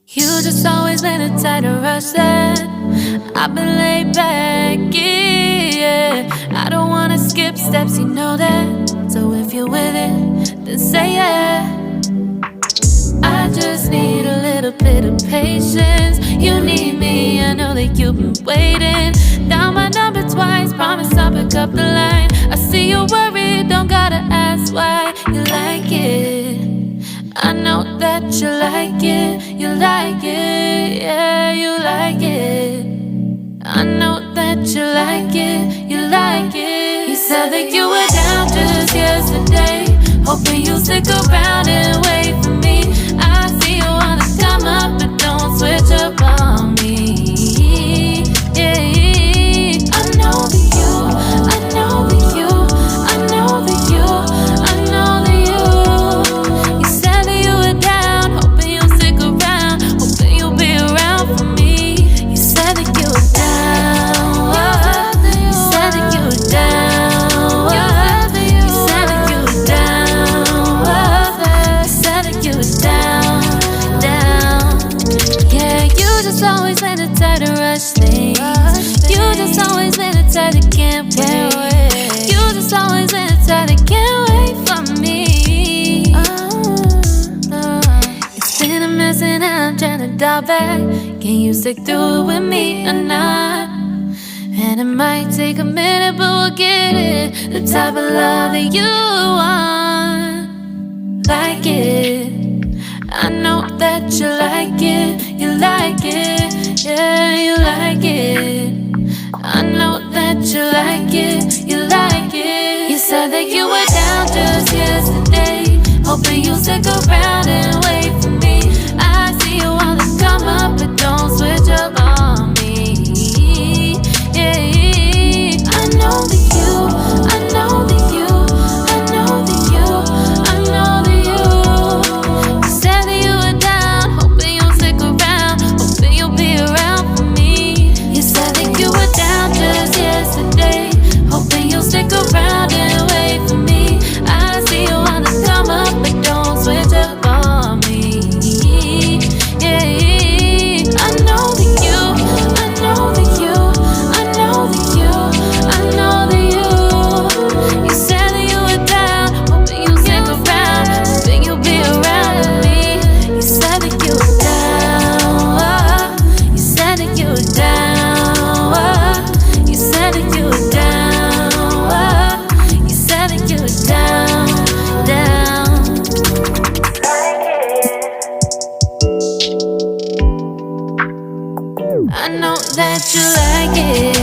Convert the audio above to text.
You just always been a tighter rush that I've been laid back, yeah. I don't wanna skip steps, you know that. So if you're with it, then say yeah. I just need a little bit of patience. You need me, I know that you've been waiting. Down my number twice, promise I'll pick up the line. I see you worried, don't gotta ask why. You like it, I know that you like it. You like it, yeah, you like it. I know that you like it, you like it. You said that you were down just yesterday, hoping you'll stick around and wait for me. I see you wanna come up, but don't switch up on me. Yeah, I know that you, I know that you, I know that you, I know that you. You said that you were down, hoping you'll stick around, hoping you'll be around for me. You said that you were down, you said that you were down, you said that you were down, you said that you were down, down. Yeah, you just always been a tight to rush things. You just always been a tight that can't wait. You just always been a tight that can't wait for me. It's been a mess and I'm trying to dial back. Can you stick through it with me or not? And it might take a minute, but we'll get it. The type of love that you want, like it. I know that you like it, you like it, yeah, you like it. I know that you like it, you like it. You said that you were down just yesterday, hoping you'll stick around and wait for me. I see you wanna come up, but don't switch up on me. Yeah, I know that you, I know that you, I know that you, I know that you. You said that you were down, hoping you'll stick around, hoping you'll be around for me. You said that you were down just yesterday, hoping you'll stick around and wait for me. I see you wanna come up, but don't switch up on me. Yeah, I know that you, I know that you, I know that you, I know that you. You said that you were down, hoping you'll stick around, hoping you'll be around with me. You said that you were down, you said that you were down, you said that you were down, you said that you were down, down. I know that you like it.